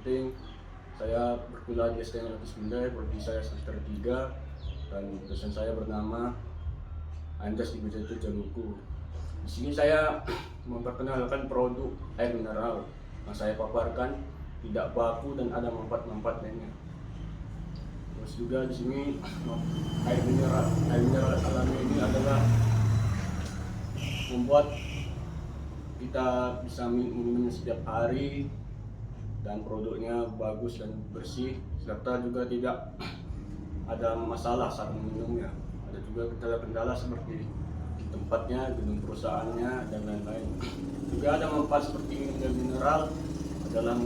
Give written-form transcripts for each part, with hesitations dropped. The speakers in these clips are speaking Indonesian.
penting. Saya berkuliah di STM Negeri Sunda, prodi saya semester 3, dan dosen saya bernama Anjas Ibu Jaluku. Di sini saya memperkenalkan produk air mineral yang saya paparkan tidak baku dan ada manfaat-manfaat lainnya. Terus juga di sini air mineral alami ini adalah membuat kita bisa minum setiap hari, dan produknya bagus dan bersih, serta juga tidak ada masalah saat meminumnya. Ada juga kendala-kendala seperti di tempatnya, gedung perusahaannya, dan lain-lain. Juga ada manfaat seperti minum mineral adalah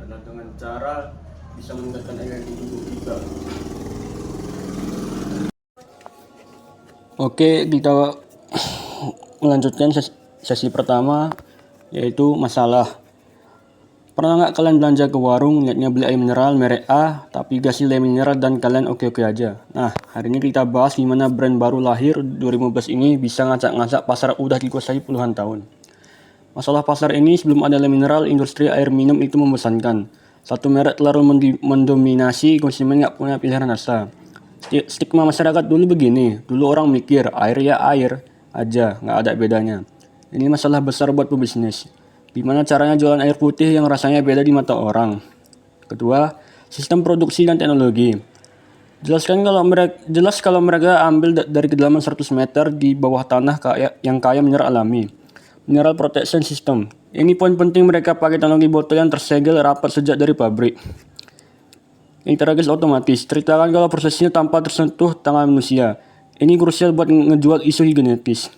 dengan cara bisa meningkatkan energi tubuh kita. Oke, kita melanjutkan sesi pertama, yaitu masalah. Pernah nggak kalian belanja ke warung, lihatnya beli air mineral merek A, tapi kasih air mineral dan kalian oke-oke aja? Nah, hari ini kita bahas gimana brand baru lahir 2015 ini bisa ngacak-ngacak pasar udah dikuasai puluhan tahun. Masalah pasar ini, sebelum ada air mineral, industri air minum itu membosankan. Satu merek terlalu mendominasi, konsumen nggak punya pilihan rasa. Stigma masyarakat dulu begini, dulu orang mikir air ya air aja, nggak ada bedanya. Ini masalah besar buat pebisnis. Gimana caranya jualan air putih yang rasanya beda di mata orang? Kedua, sistem produksi dan teknologi. Jelas kalau mereka ambil dari kedalaman 100 meter di bawah tanah yang kaya mineral alami. Mineral protection system. Ini poin penting, mereka pakai teknologi botol yang tersegel rapat sejak dari pabrik. Integrasi otomatis. Ceritakan kalau prosesnya tanpa tersentuh tangan manusia. Ini krusial buat ngejual isu higienis.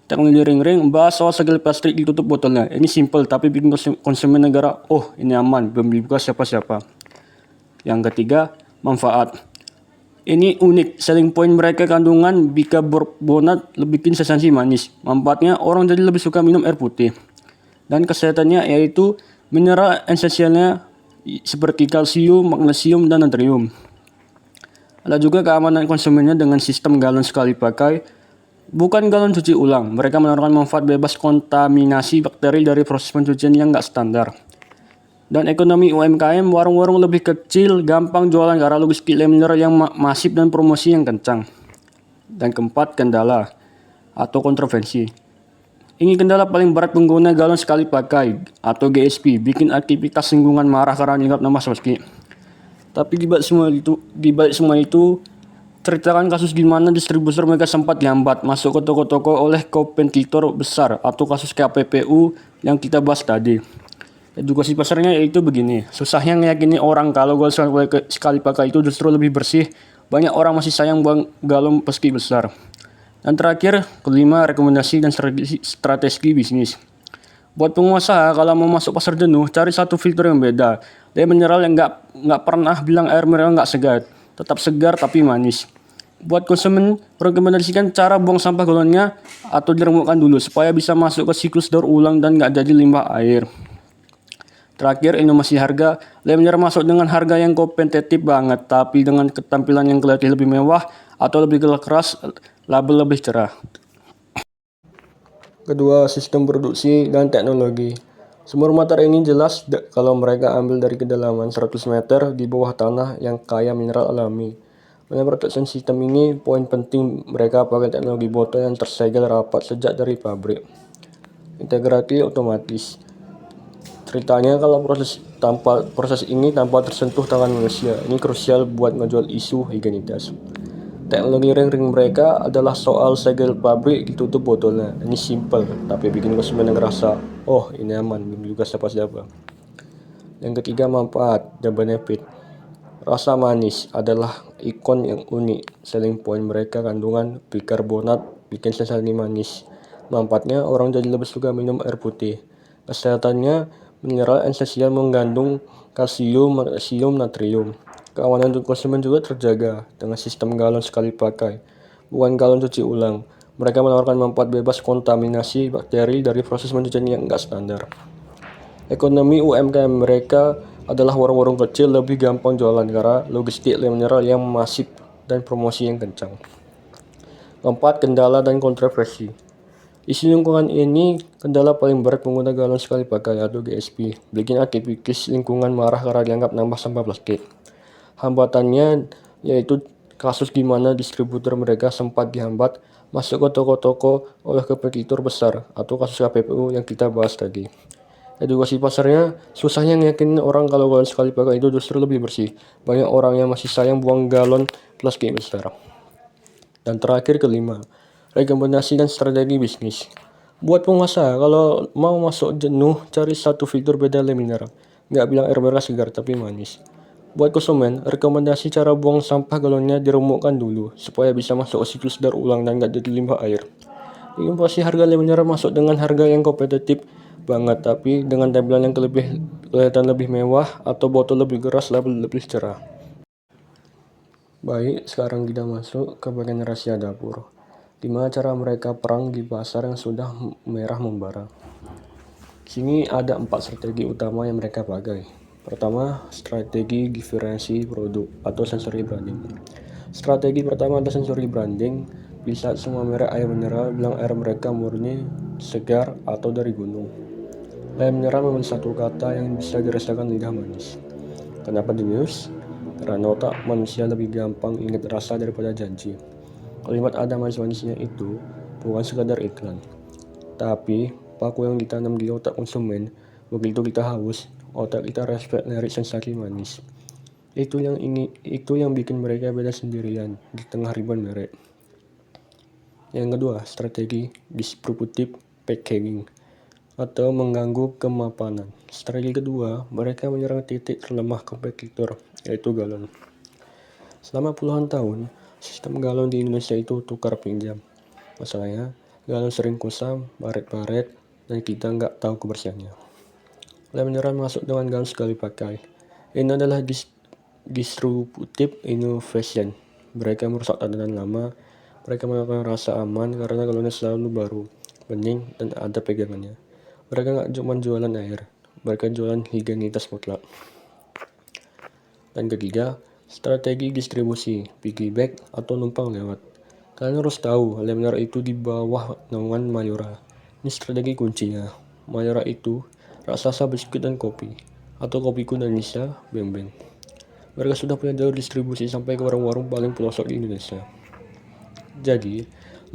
Teknologi ring-ring, bahas soal segel plastik ditutup botolnya. Ini simple tapi bikin konsumen negara, oh ini aman, belum dibuka siapa-siapa. Yang ketiga, manfaat. Ini unik, selling point mereka kandungan bikarbonat bikin sensasi manis. Manfaatnya, orang jadi lebih suka minum air putih. Dan kesehatannya yaitu mineral esensialnya seperti kalsium, magnesium, dan natrium. Ada juga keamanan konsumennya dengan sistem galon sekali pakai. Bukan galon cuci ulang, mereka menawarkan manfaat bebas kontaminasi bakteri dari proses pencucian yang nggak standar. Dan ekonomi UMKM, warung-warung lebih kecil, gampang jualan karena logistik mineral yang masif dan promosi yang kencang. Dan keempat, kendala atau kontroversi. Ini kendala paling berat pengguna galon sekali pakai atau GSP, bikin aktivitas lingkungan marah karena dianggap nama meski. Tapi di balik semua itu, ceritakan kasus di mana distributor mereka sempat lambat masuk ke toko-toko oleh kompetitor besar atau kasus KPPU yang kita bahas tadi. Edukasi pasarnya yaitu begini, susahnya ngeyakini orang kalau galon sekali pakai itu justru lebih bersih. Banyak orang masih sayang buang galon meski besar. Dan terakhir, kelima, rekomendasi dan strategi bisnis. Buat pengusaha, kalau mau masuk pasar jenuh, cari satu filter yang beda. Air mineral yang nggak pernah bilang air mineral nggak segar, tetap segar tapi manis. Buat konsumen, rekomendasikan cara buang sampah galonnya atau diremukkan dulu supaya bisa masuk ke siklus daur ulang dan nggak jadi limbah air. Terakhir, inovasi harga. Air mineral masuk dengan harga yang kompetitif banget, tapi dengan ketampilan yang kelihatan lebih mewah atau lebih keras, label lebih cerah. Kedua, sistem produksi dan teknologi. Sumber materi ini jelas kalau mereka ambil dari kedalaman 100 meter di bawah tanah yang kaya mineral alami. Dalam protection sistem ini, poin penting mereka pakai teknologi botol yang tersegel rapat sejak dari pabrik. Integrasi otomatis. Ceritanya kalau proses ini tanpa tersentuh tangan manusia. Ini krusial buat ngejual isu higienitas. Teknologi ring-ring mereka adalah soal segel pabrik ditutup botolnya. Ini simple, tapi bikin konsumen ngerasa, oh ini aman, belum juga siapa-siapa. Yang ketiga, manfaat dan benefit. Rasa manis adalah ikon yang unik. Selling point mereka kandungan bikarbonat bikin sensasi manis. Manfaatnya, orang jadi lebih suka minum air putih. Kesehatannya, mineral esensial mengandung kalsium, magnesium, natrium. Keamanan untuk konsumen juga terjaga dengan sistem galon sekali pakai, bukan galon cuci ulang. Mereka menawarkan manfaat bebas kontaminasi bakteri dari proses pencucian yang enggak standar. Ekonomi UMKM mereka adalah warung-warung kecil lebih gampang jualan karena logistik mineral yang masif dan promosi yang kencang. Keempat, kendala dan kontroversi. Isi lingkungan ini kendala paling berat pengguna galon sekali pakai atau GSP. Bikin aktivis lingkungan marah karena dianggap nambah sampah plastik. Hambatannya yaitu kasus di mana distributor mereka sempat dihambat masuk ke toko-toko oleh kompetitor besar atau kasus KPPU yang kita bahas tadi. Edukasi pasarnya susahnya ngeyakinin orang kalau galon sekali pakai itu justru lebih bersih. Banyak orang yang masih sayang buang galon plastik besar. Dan terakhir kelima, rekomendasi dan strategi bisnis. Buat pengusaha, kalau mau masuk jenuh, cari satu fitur beda Le Mineral. Nggak bilang air mineral segar, tapi manis. Buat konsumen, rekomendasi cara buang sampah galonnya diremukkan dulu, supaya bisa masuk siklus daur ulang dan nggak jadi limbah air. Inovasi harga Le Mineral masuk dengan harga yang kompetitif banget, tapi dengan tampilan yang kelihatan lebih mewah atau botol lebih keras, label lebih cerah. Baik, sekarang kita masuk ke bagian rahasia dapur. Gimana cara mereka perang di pasar yang sudah merah membara. Sini ada 4 strategi utama yang mereka pakai. Pertama, strategi diferensi produk atau sensory branding. Strategi pertama adalah sensory branding. Bisa semua merek air mineral bilang air mereka murni, segar, atau dari gunung. Air mineral memiliki satu kata yang bisa dirasakan lidah manis. Kenapa dimius? Karena otak manusia lebih gampang ingat rasa daripada janji. Kalimat ada manis-manisnya itu bukan sekadar iklan, tapi paku yang ditanam di otak konsumen. Begitu kita haus, otak kita respect lirik sensasi manis. Itu yang bikin mereka beda sendirian di tengah ribuan merek. Yang kedua, strategi disruptive packaging atau mengganggu kemapanan. Strategi kedua, mereka menyerang titik terlemah kompetitor, yaitu galon. Selama puluhan tahun, sistem galon di Indonesia itu tukar pinjam. Masalahnya, galon sering kusam, baret-baret, dan kita nggak tahu kebersihannya. Le Mineral masuk dengan galon sekali pakai. Ini adalah disruptive innovation. Mereka merusak tatanan lama. Mereka melakukan rasa aman karena galonnya selalu baru, bening, dan ada pegangannya. Mereka nggak cuma jualan air, mereka jualan higienitas mutlak. Dan ketiga, strategi distribusi, piggyback atau numpang lewat. Kalian harus tahu, Le Mineral itu di bawah naungan Mayora. Ini strategi kuncinya. Mayora itu raksasa biskuit dan kopi, atau kopiku Indonesia, Beng-Beng. Mereka sudah punya jalur distribusi sampai ke warung-warung paling pelosok di Indonesia. Jadi,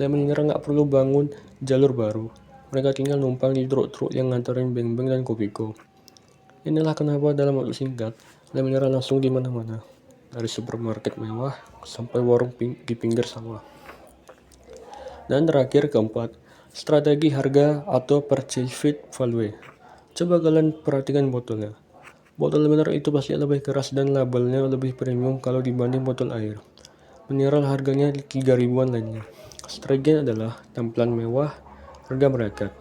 Le Mineral nggak perlu bangun jalur baru. Mereka tinggal numpang di truk-truk yang nganterin Beng-Beng dan Kopiko. Inilah kenapa dalam waktu singkat, Le Mineral langsung di mana-mana. Dari supermarket mewah sampai warung di pinggir sawah. Dan terakhir keempat, strategi harga atau perceived value. Coba kalian perhatikan botolnya. Botol mineral itu pasti lebih keras dan labelnya lebih premium kalau dibanding botol air. Mineral harganya 3 ribuan lainnya. Strateginya adalah tampilan mewah, harga merakyat.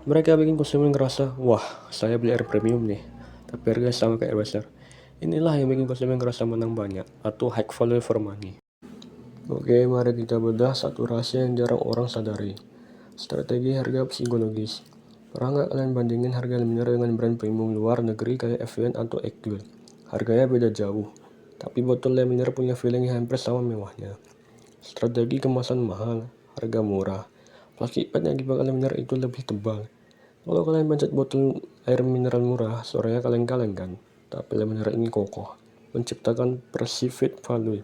Mereka bikin konsumen ngerasa, wah saya beli air premium nih, tapi harganya sama kayak air besar. Inilah yang bikin konsumen ngerasa menang banyak, atau high value for money. Oke, mari kita bedah satu rahasia yang jarang orang sadari. Strategi harga psikologis. Pernah nggak kalian bandingin harga mineral dengan brand premium luar negeri kayak Evian atau Equal? Harganya beda jauh, tapi botol Le Mineral punya feeling yang hampir sama mewahnya. Strategi kemasan mahal, harga murah. Plastik pad yang dipakai Le Mineral itu lebih tebal. Kalau kalian pencet botol air mineral murah, suaranya kaleng-kaleng kan? Tapi Le Mineral ini kokoh, menciptakan perceived value.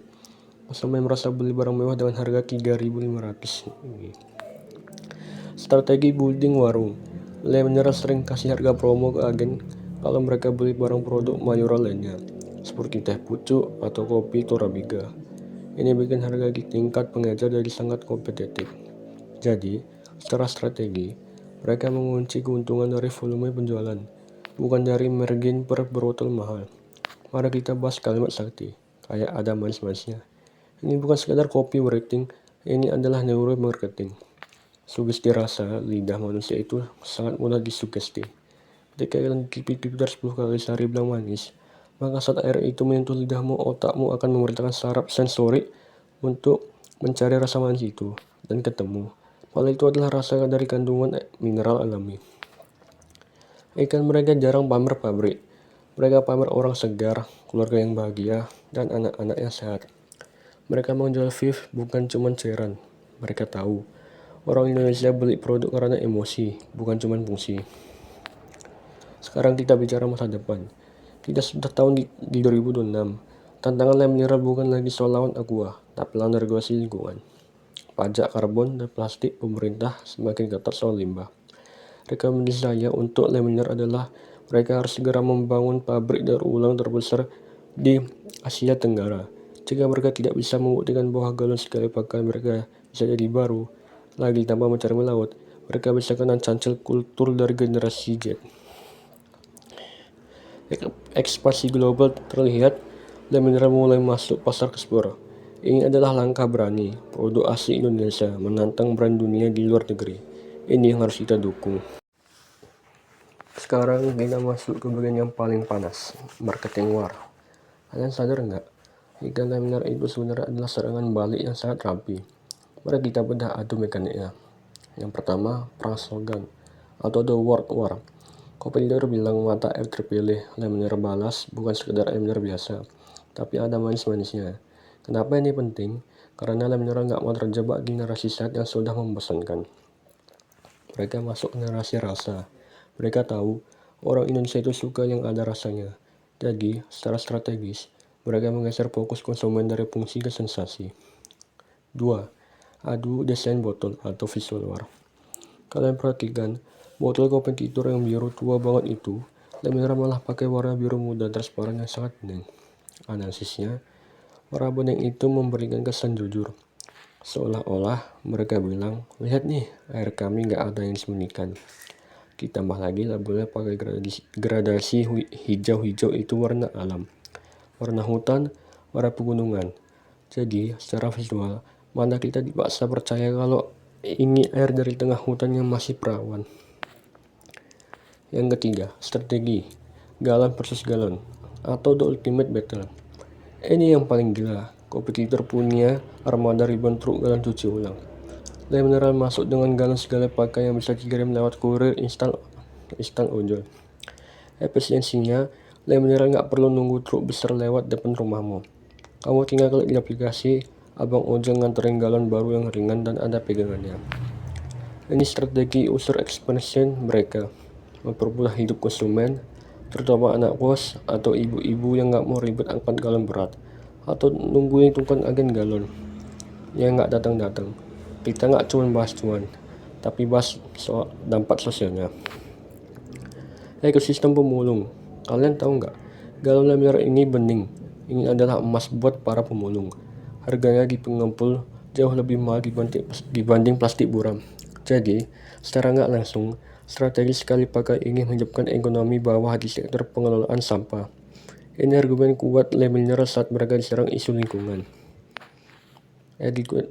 Konsumen merasa beli barang mewah dengan harga 3.500. Strategi building warung. Le Mineral sering kasih harga promo ke agen kalau mereka beli barang produk Mayora lainnya, seperti teh pucuk atau kopi Torabega. Ini bikin harga di tingkat pengejar jadi sangat kompetitif. Jadi, secara strategi, mereka mengunci keuntungan dari volume penjualan, bukan dari margin per botol mahal. Mari kita bahas kalimat sakti, kayak ada manis-manisnya. Ini bukan sekadar copywriting, ini adalah neuromarketing. Sugesti rasa, lidah manusia itu sangat mudah disugesti. Ketika kalian dipikir 10 kali sehari bilang manis, maka saat air itu menyentuh lidahmu, otakmu akan memerintahkan saraf sensorik untuk mencari rasa manis itu, dan ketemu. Padahal itu adalah rasa dari kandungan mineral alami. Ikan mereka jarang pamer pabrik. Mereka pamer orang segar, keluarga yang bahagia, dan anak-anak yang sehat. Mereka menjual Viv bukan cuma cairan. Mereka tahu Orang Indonesia beli produk karena emosi, bukan cuma fungsi. Sekarang kita bicara masa depan. Kita sudah tahun di 2026. Tantangan lem mineral bukan lagi soal lawan aqua, tapi lawan regulasi lingkungan. Pajak karbon dan plastik pemerintah semakin ketat soal limbah. Rekomendasi saya untuk lem mineral adalah mereka harus segera membangun pabrik daur ulang terbesar di Asia Tenggara. Jika mereka tidak bisa membuktikan bahwa galon sekali pakai mereka bisa jadi baru, lagi tanpa mencari melaut, mereka bisa kena cancel kultur dari generasi Z. Ekspansi global terlihat, lem mineral mulai masuk pasar ekspor. Ini adalah langkah berani produk asli Indonesia menantang brand dunia di luar negeri. Ini yang harus kita dukung. Sekarang kita masuk ke bagian yang paling panas, marketing war. Kalian sadar nggak? Jika lem mineral itu sebenarnya adalah serangan balik yang sangat rapi. Mari kita bedah adu mekaniknya. Yang pertama, perang slogan atau the word war. Kompetitor bilang mata air terpilih, lem mineral balas, bukan sekedar air mineral biasa, tapi ada manis-manisnya. Kenapa ini penting? Karena lem mineral nggak mau terjebak generasi Z yang sudah membosankan. Mereka masuk generasi rasa. Mereka tahu orang Indonesia itu suka yang ada rasanya. Jadi, secara strategis, mereka menggeser fokus konsumen dari fungsi ke sensasi. 2. Adu desain botol atau visual war. Kalian perhatikan, botol kompetitor yang biru tua banget itu, lem mineral malah pakai warna biru muda transparan yang sangat bening. Analisisnya, warna bening itu memberikan kesan jujur. Seolah-olah mereka bilang, lihat nih, air kami nggak ada yang disembunyikan. Ditambah lagi labelnya pakai gradasi hijau-hijau itu warna alam, warna hutan, warna pegunungan. Jadi, secara visual, mana kita dipaksa percaya kalau ini air dari tengah hutan yang masih perawan. Yang ketiga, strategi galon versus galon atau the ultimate battle. Ini yang paling gila. Kompetitor punya armada ribuan truk galon cuci ulang. Lem mineral masuk dengan galon segala pakai yang bisa dikirim lewat kurir instan ojol. Efisiensinya, lem mineral nggak perlu nunggu truk besar lewat depan rumahmu. Kamu tinggal klik di aplikasi, abang ojol nganterin galon baru yang ringan dan ada pegangannya. Ini strategi user expansion mereka, mempermudah hidup konsumen, terutama anak kos atau ibu-ibu yang nggak mau ribet angkat galon berat, atau nungguin tukang agen galon yang nggak datang-datang. Kita nggak cuma bahas cuan, tapi bahas soal dampak sosialnya. Ekosistem pemulung. Kalian tahu nggak? Galon lem mineral ini bening. Ini adalah emas buat para pemulung. Harganya di pengepul jauh lebih mahal dibanding plastik buram. Jadi, secara nggak langsung, strategi sekali pakai ingin menghidupkan ekonomi bawah di sektor pengelolaan sampah. Ini argumen kuat lem mineral saat mereka diserang isu lingkungan.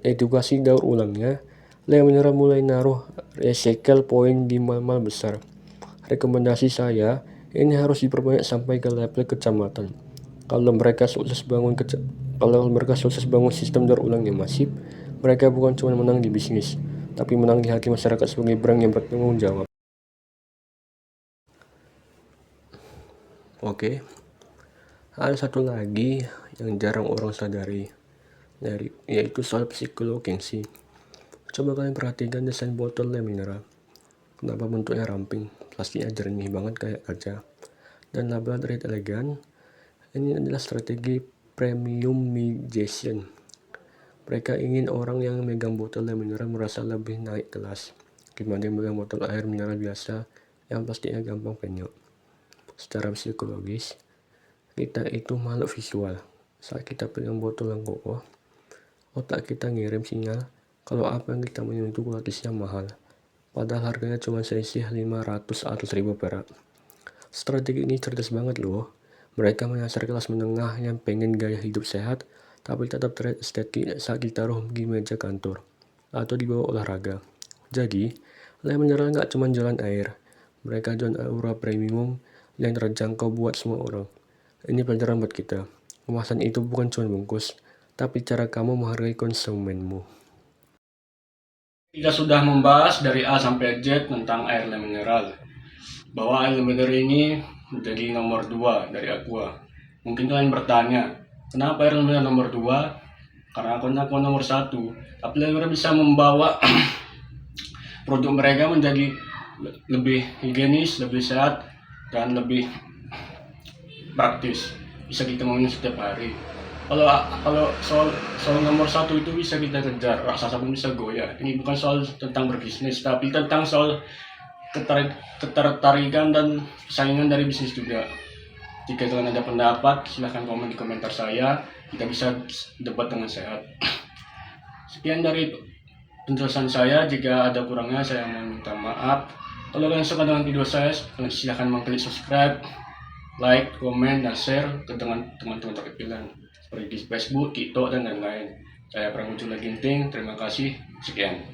Edukasi daur ulangnya, lem mineral mulai naruh recycle point di mal-mal besar. Rekomendasi saya, ini harus diperbanyak sampai ke level kecamatan. Kalau mereka sukses bangun sistem daur ulang yang masif, mereka bukan cuma menang di bisnis, tapi menang di hati masyarakat sebagai brand yang bertanggung jawab. Oke, ada satu lagi yang jarang orang sadari, yaitu soal psikologi gengsi. Coba kalian perhatikan desain botol lem mineral. Kenapa bentuknya ramping, plastiknya jernih banget kayak kaca, dan label terlihat elegan. Ini adalah strategi premiumization. Mereka ingin orang yang megang botol lem mineral merasa lebih naik kelas dibanding megang botol air mineral biasa yang plastiknya gampang penyok. Secara psikologis, kita itu makhluk visual. Saat kita pegang botol yang kokoh, otak kita ngirim sinyal kalau apa yang kita minum itu kualitasnya mahal, padahal harganya cuma selisih 500 atau 1000 perak. Strategi ini cerdas banget loh. Mereka menyasar kelas menengah yang pengen gaya hidup sehat, tapi tetap terlihat estetik saat ditaruh di meja kantor atau di bawah olahraga. Jadi, lem mineral nggak cuma jualan air, mereka jualan aura premium yang terjangkau buat semua orang. Ini pelajaran buat kita. Kemasan itu bukan cuma bungkus, tapi cara kamu menghargai konsumenmu. Kita sudah membahas dari A sampai Z tentang air lem mineral. Bahwa air lem mineral ini menjadi nomor 2 dari Aqua. Mungkin kalian bertanya, kenapa air lem mineral nomor 2? Karena Aqua nomor 1. Tapi lem mineral bisa membawa produk mereka menjadi lebih higienis, lebih sehat, dan lebih praktis. Bisa kita ngomongin setiap hari. Kalau soal nomor satu itu bisa kita kejar, raksasa pun bisa goyah. Ini bukan soal tentang berbisnis, tapi tentang soal ketertarikan dan saingan dari bisnis juga. Jika kalian ada pendapat, silahkan komen di komentar saya. Kita bisa debat dengan sehat. Sekian dari penjelasan saya. Jika ada kurangnya, saya meminta maaf. Kalau kalian suka dengan video saya, silahkan mengklik subscribe, like, komen, dan share ke teman-teman terpilih seperti di Facebook, TikTok, dan lain-lain. Saya Pramudia Ginting. Terima kasih. Sekian.